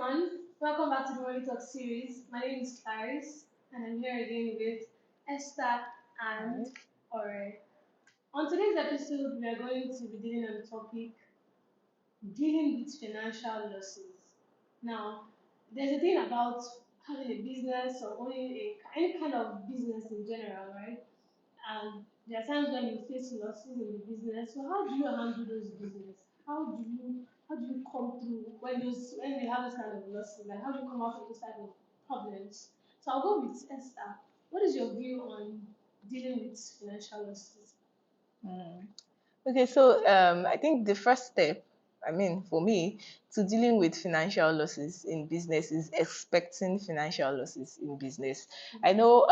everyone. Welcome back to the Money Talk series. My name is Clarice, and I'm here again with Esther and Ore. On today's episode, we are going to be dealing on the topic dealing with financial losses. Now, there's a thing about having a business or owning any kind of business in general, right? And there are times when you face losses in the business. So how do you handle those business? How do you come through when you have this kind of losses? Like how do you come out of this type of problems? So I'll go with Esther. What is your view on dealing with financial losses? Mm. Okay, so I think the first step, I mean, for me, to dealing with financial losses in business is expecting financial losses in business. I know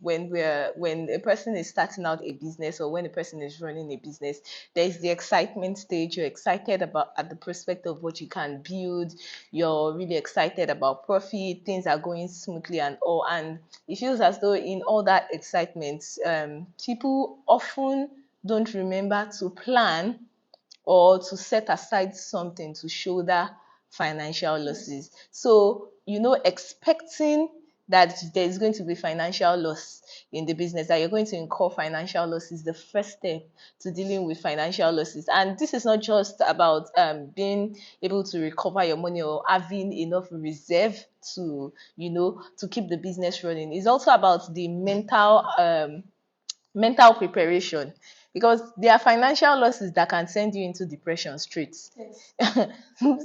when a person is starting out a business or when a person is running a business, there is the excitement stage. You're excited about at the prospect of what you can build. You're really excited about profit. Things are going smoothly and all, and it feels as though in all that excitement, people often don't remember to plan or to set aside something to shoulder financial losses. So, expecting that there is going to be financial loss in the business, that you're going to incur financial loss is the first step to dealing with financial losses. And this is not just about being able to recover your money or having enough reserve to keep the business running. It's also about the mental preparation, because there are financial losses that can send you into depression straight. Yes.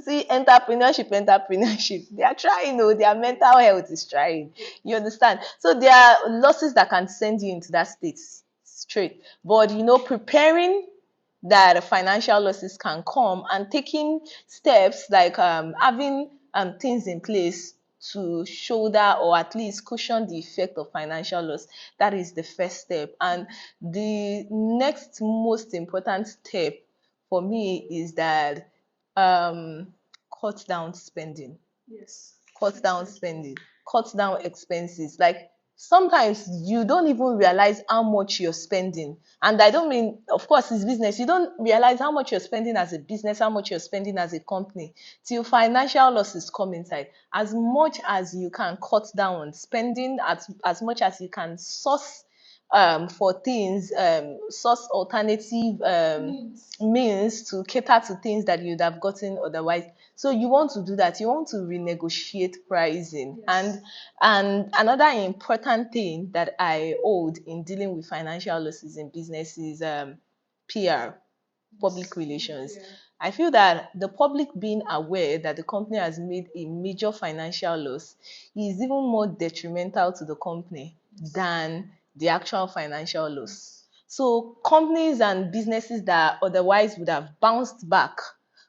See, entrepreneurship, they are trying. Their mental health is trying. You understand? So there are losses that can send you into that state straight. But preparing that financial losses can come and taking steps like having things in place to shoulder or at least cushion the effect of financial loss. That is the first step. And the next most important step for me is that cut down spending. Yes. Cut down spending, cut down expenses. Like sometimes you don't even realize how much you're spending. And I don't mean, of course, it's business. You don't realize how much you're spending as a business, how much you're spending as a company till financial losses come inside. As much as you can cut down on spending, as much as you can source for things, source alternative means to cater to things that you'd have gotten otherwise. So you want to do that. You want to renegotiate pricing. Yes. And another important thing that I hold in dealing with financial losses in business is PR, public relations. Yeah. I feel that the public being aware that the company has made a major financial loss is even more detrimental to the company than the actual financial loss. So companies and businesses that otherwise would have bounced back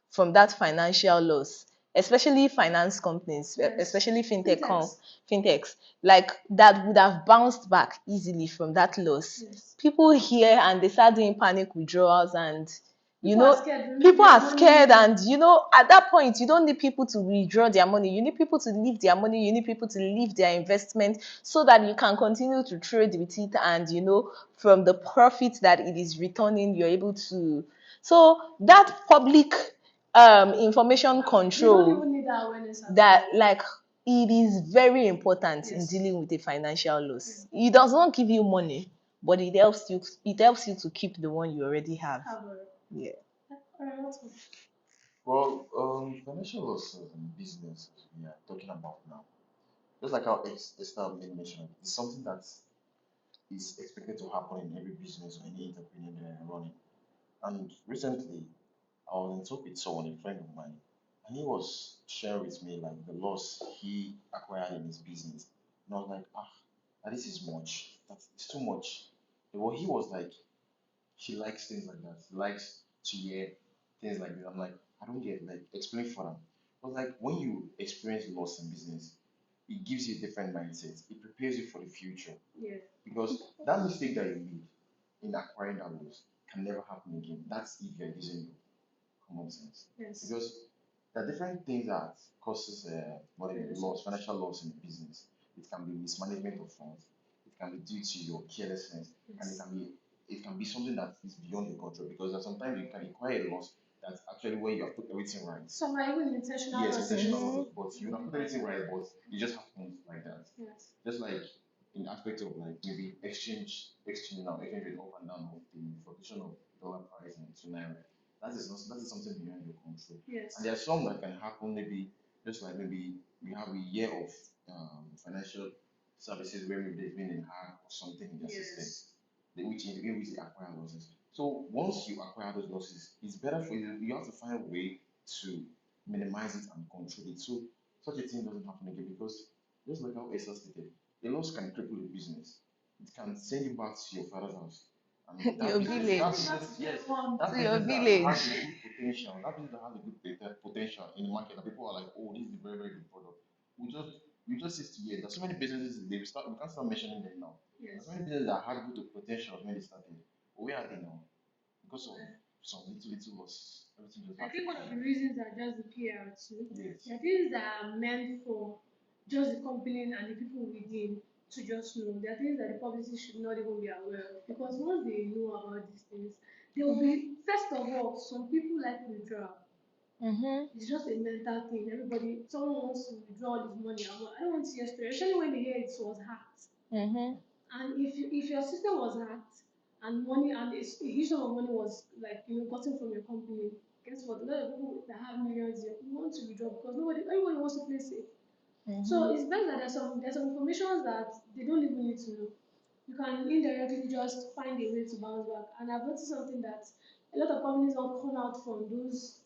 from that financial loss, especially finance companies, Yes. especially Fintechs. fintechs, like that would have bounced back easily from that loss. Yes. People hear and they start doing panic withdrawals, and People are scared. They people lose are their scared. money. And at that point you don't need people to withdraw their money. You need people to leave their money. You need people to leave their investment so that you can continue to trade with it, and from the profit that it is returning, you're able to. So that public information You don't control, even need that awareness at that all. like it is very important in Yes. dealing with a financial loss. It does not give you money, but it helps you to keep the one you already have. Cover. Yeah. Alright, what's up? Well, financial losses in business we are talking about now, just like how Esther mentioned, it's something that is expected to happen in every business or any entrepreneur that are running. And recently, I was in talk with someone, a friend of mine, and he was sharing with me like the loss he acquired in his business. And I was like, this is much. It's too much. Well, he was like, he likes things like that. He likes to hear things like that. I'm like, I don't get like explain for them. But like when you experience loss in business, it gives you a different mindset. It prepares you for the future. Yeah. Because that mistake that you made in acquiring that loss can never happen again. That's if you're using your common sense. Yes. Because there are different things that causes money Financial loss, financial loss in business. It can be mismanagement of funds. It can be due to your carelessness, and Yes. it can be something that is beyond your control. Because sometimes you can acquire a loss that's actually where you have put everything right. Some are even intentional Yes, losses. intentional losses, but you would have put everything right, but it just happens like that. Yes. Just like in aspect of like maybe exchange now, exchange rate up and down of the fluctuation of dollar price and to naira. That is something beyond your control. Yes. And there are some that can happen maybe just like maybe we have a year of financial services where maybe there's been a hack or something in their system, Yes. in which they acquire losses. So once you acquire those losses, it's better for you. You have to find a way to minimize it and control it. So such a thing doesn't happen again because just like how Esther stated, a loss can cripple a business. It can send you back to your father's house. And Your that village. business, yes, that To your business that has village. a good potential, that business that has a good potential in the market, and people are like, oh, this is a very, very good product. We just used to hear there's so many businesses we can't start mentioning them now. There's Yes. so many businesses that had good potential when they started. But where are they now? Because of some little loss. Everything just I happened. think one of the reasons are just the PR too. Yes. There are things that are meant for just the company and the people within to just know. There are things that the publicity should not even be aware of because once they know about these things, they will be first of all, some people like withdrawal. It's just a mental thing. Everybody, someone wants to withdraw this money. I don't want to see yesterday, especially when they hear it was hacked. And if your system was hacked and money and a huge sum of money was like gotten from your company, guess what? A lot of people that have millions here want to withdraw because everybody wants to play safe. So it's best that there's some information that they don't even need to know. You can indirectly just find a way to bounce back. And I've noticed something that a lot of companies don't come out from those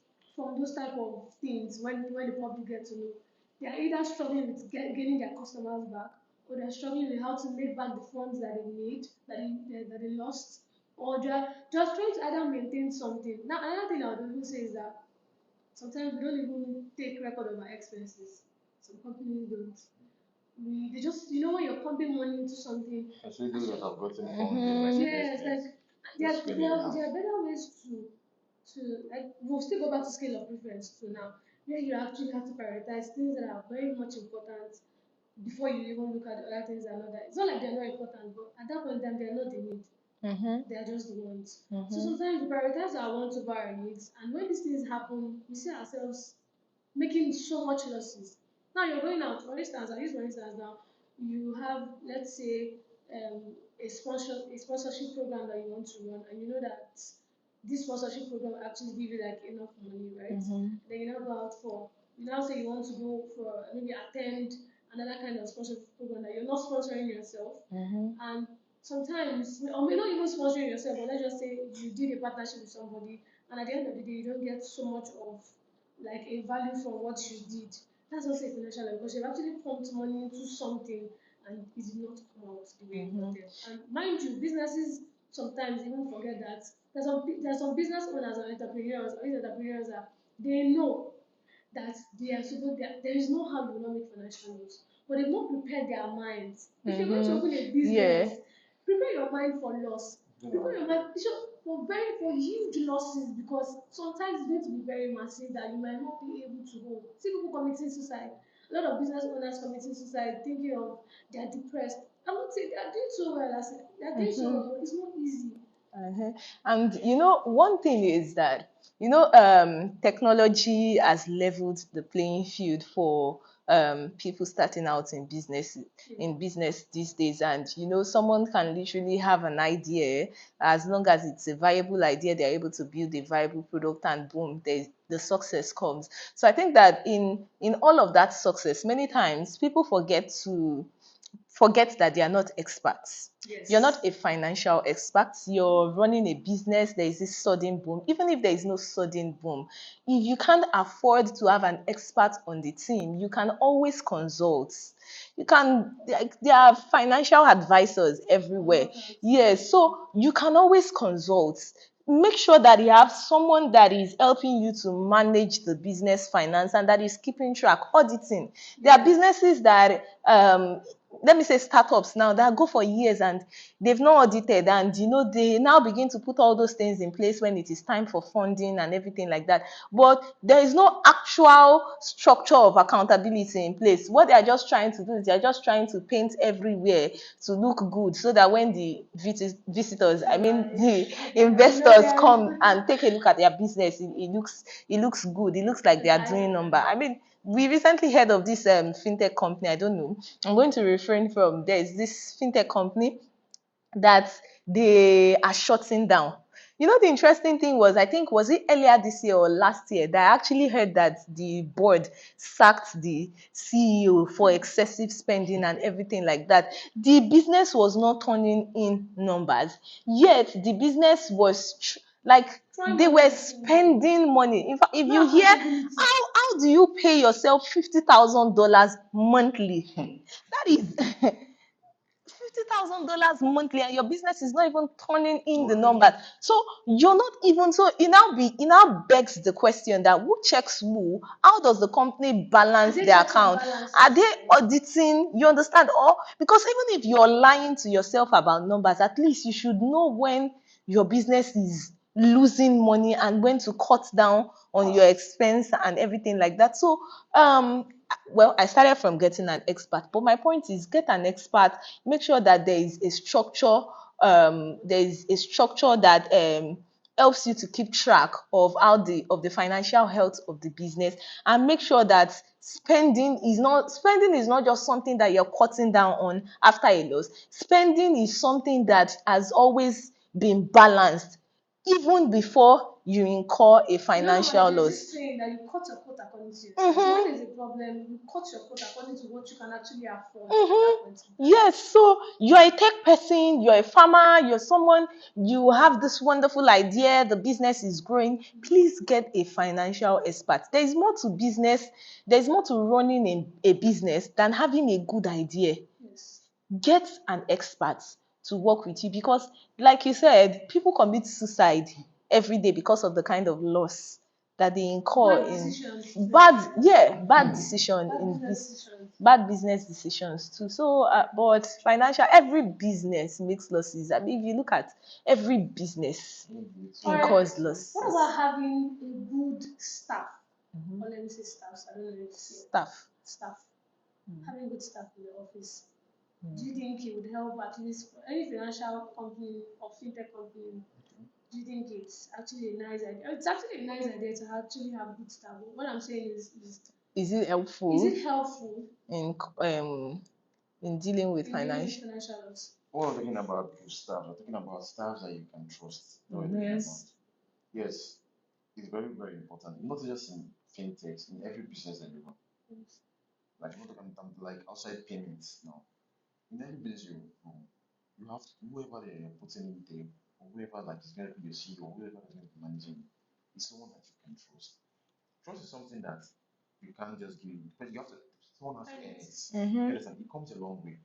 type of things when the public get to know. They are either struggling with getting their customers back, or they're struggling with how to make back the funds that they made that they lost, or they're just trying to either maintain something. Now another thing I would even say is that sometimes we don't even take record of our expenses. Some companies don't. They just when you're pumping money into something. Especially those that have gotten funds in like Yes, investments, like just spend it now. there are better ways to like we'll still go back to scale of preference to now, where you actually have to prioritize things that are very much important before you even look at the other things that are not that. It's not like they're not important, but at that point in time they're not the need. They are just the wants. So sometimes we prioritize our wants over our needs, and when these things happen, we see ourselves making so much losses. Now you're going out, for instance, I use for instance now, you have, let's say, a sponsorship program that you want to run, and you know that this sponsorship program will actually give you like enough money, right? Then you now go out for, you now say you want to go for maybe attend another kind of sponsorship program that you're not sponsoring yourself, and sometimes, or may not even sponsoring yourself, but let's just say you did a partnership with somebody, and at the end of the day, you don't get so much of like a value from what you did. That's also a financial loss because you've actually pumped money into something and it did not come out the way you wanted. And mind you, businesses sometimes even forget that there's some business owners or entrepreneurs that they know that they are supposed there is no how you will not make financial loss, but they've not prepared their minds. If you're going to open a Yeah. business, prepare your mind for loss. Prepare your mind for huge losses because sometimes it's going to be very massive that you might not be able to hold. See people committing suicide. A lot of business owners committing suicide, thinking of they're depressed. I would say they're doing so well. They're doing so well, but it's not easy. And one thing is that technology has leveled the playing field for people starting out in business these days. And someone can literally have an idea, as long as it's a viable idea, they're able to build a viable product, and boom, the success comes. So I think that in all of that success, many times people forget that they are not experts. Yes. You're not a financial expert. You're running a business. There is this sudden boom. Even if there is no sudden boom, if you can't afford to have an expert on the team, you can always consult. You can, like, there are financial advisors everywhere. Yes, so you can always consult. Make sure that you have someone that is helping you to manage the business finance and that is keeping track, auditing. There are businesses that let me say startups now that go for years, and they've not audited, and they now begin to put all those things in place when it is time for funding and everything like that. But there is no actual structure of accountability in place. What they are just trying to do is they are just trying to paint everywhere to look good, so that when the visitors, I mean the investors, come and take a look at their business, it looks good. It looks like they are doing number. I mean, we recently heard of this fintech company. I don't know. I'm going to refrain from. There is this fintech company that they are shutting down. The interesting thing was, I think, was it earlier this year or last year, that I actually heard that the board sacked the CEO for excessive spending and everything like that. The business was not turning in numbers, yet the business was like they were spending money. In fact, if you hear, how do you pay yourself $50,000 monthly? That is $50,000 monthly, and your business is not even turning in the numbers. So you're not even, so it now begs the question that who checks who? How does the company balance their account? Are they auditing? You understand? Or because even if you're lying to yourself about numbers, at least you should know when your business is losing money and when to cut down on your expense and everything like that. So well, I started from getting an expert, but my point is, get an expert. Make sure that there is a structure. There is a structure that helps you to keep track of the financial health of the business, and make sure that spending is not just something that you're cutting down on after a loss. Spending is something that has always been balanced even before you incur a financial There's loss. this saying that you cut your coat according to your size. When there's a problem, you cut your coat according to what you can actually afford at that point in time. Yes, so you're a tech person, you're a farmer, you're someone, you have this wonderful idea, the business is growing. Please get a financial expert. There's more to business, there's more to running a business than having a good idea. Yes. Get an expert to work with you, because, like you said, people commit suicide every day because of the kind of loss that they incur Bad in decisions. bad decision Bad in business decisions. bad business decisions too. So but financial, every business makes losses. I mean, if you look at every business incurs losses. What about having a good staff? Or let me say staffs. I don't know if it's staff. Having good staff in the office. Do you think it would help, at least for any financial company or fintech company? Do you think it's actually a nice idea? It's actually a nice idea to actually have good staff. What I'm saying Is it is helpful it helpful in dealing with in dealing with financial? financial loss? What we're talking about good staff, we're talking about staff that you can trust. That's what we're talking about. Yes, it's very, very important. Not just in fintechs, in every business that you run. Yes. Like not talking like outside payments now. In every business you have whoever they're putting in there, or whoever like is going to be your CEO, or whoever is going to be managing you, is someone that you can trust. Trust is something that you can't just give, but you have to, someone has to earn it. You understand? It comes a long way.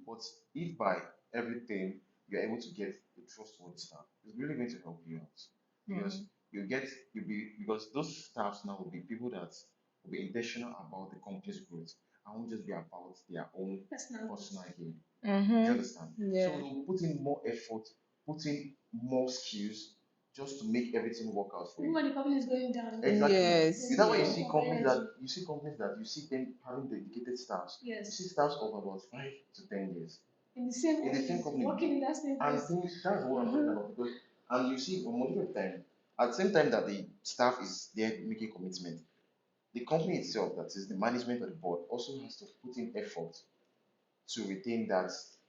But if by everything you're able to get a trustworthy staff, it's really going to help you out. Because you get you'll be because those staffs now will be people that will be intentional about the company's growth and won't just be about their own personal gain. You understand? So Yeah. they'll put in more effort, put in more skills just to make everything work out for Even you. when the company is going down. Exactly. Yes. Is that why you Yeah. see companies that you see them having dedicated staffs? You Yes. see staffs of about 5 to 10 years In the same in the same office, company, working in that same and place. things that's what I'm talking about. Because and you see, majority of the time, at the same time that the staff is there making commitment, the company itself, that is the management of the board, also has to put in effort to retain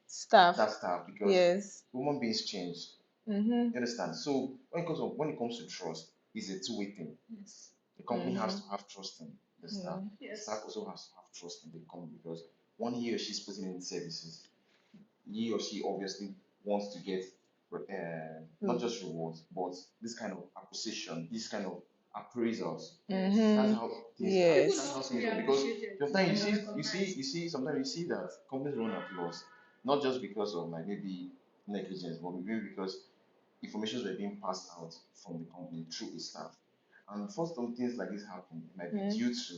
Staff. that staff because Yes. human beings change. You understand? So when it comes to trust, it's a two-way thing. Yes. The company has to have trust in the staff. The Yes. staff also has to have trust in the company because when he or she is putting in services, he or she obviously wants to get not just rewards, but this kind of acquisition, this kind of appraisals. That's how things Yes. that's how things are. Because sometimes you see sometimes you see that companies run at loss, not just because of like maybe negligence, but maybe because information were being passed out from the company through its staff. And first time things like this happen, it might be due to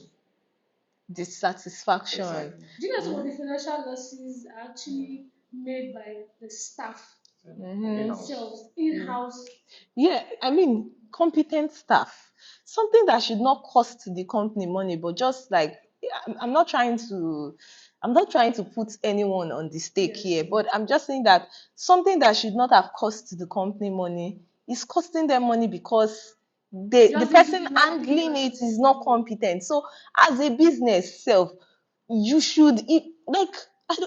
Dissatisfaction. exactly. Do you know some of the financial losses are actually made by the staff? Mhm. In-house. themselves in-house. Yeah, I mean, competent staff. Something that should not cost the company money, but just like I'm not trying to put anyone on the stake here, Yes. but I'm just saying that something that should not have cost the company money is costing them money because the Just person is not handling it is competent. not competent. So as a business self, you should like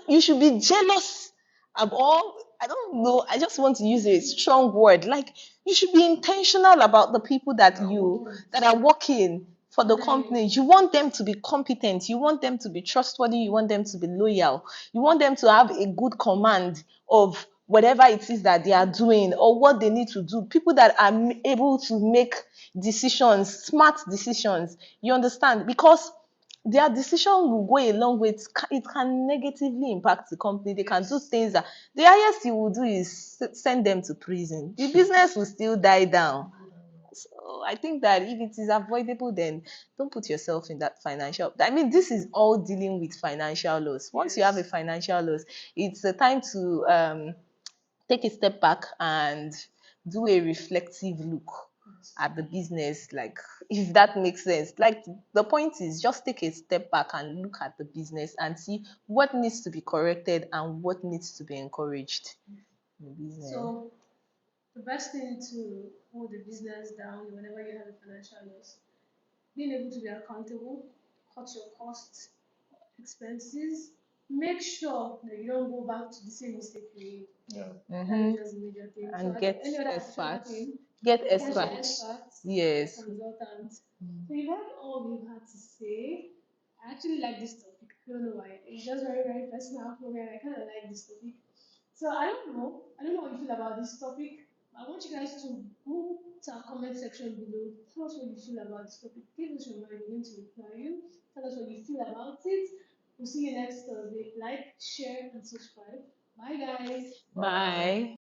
you should be jealous of all. I don't know, I just want to use a strong word, like you should be intentional about the people Yeah, working. that are working for the Under you. company. You want them to be competent, you want them to be trustworthy, you want them to be loyal, you want them to have a good command of whatever it is that they are doing or what they need to do. People that are able to make decisions, smart decisions, you understand, because their decision will go a long way. It can negatively impact the company. They can do things that the highest you will do is send them to prison. The business will still die down. So I think that if it is avoidable, then don't put yourself in that financial. I mean, this is all dealing with financial loss. Once you have a Yes. financial loss, it's a time to take a step back and do a reflective look at the business, like if that makes sense. Like the point is just take a step back and look at the business and see what needs to be corrected and what needs to be encouraged in the business. So the best thing to hold the business down whenever you have a financial loss, being able to be accountable, cut your costs, expenses, make sure that you don't go back to the same mistake you made. Yeah. That is Mm-hmm. just a major thing. So And I think get any other additional experts. thing, Get get your experts. experts, get Yes. consultants. So you've heard all we've had to say. I actually like this topic. I don't know why. It's just very, very personal for me, and I kind of like this topic. So I don't know. I don't know what you feel about this topic. I want you guys to go to our comment section below. Tell us what you feel about this topic. Give us your mind. We're going to reply you. Tell us what you feel about it. We'll see you next Thursday. Like, share, and subscribe. Bye, guys. Bye. Bye.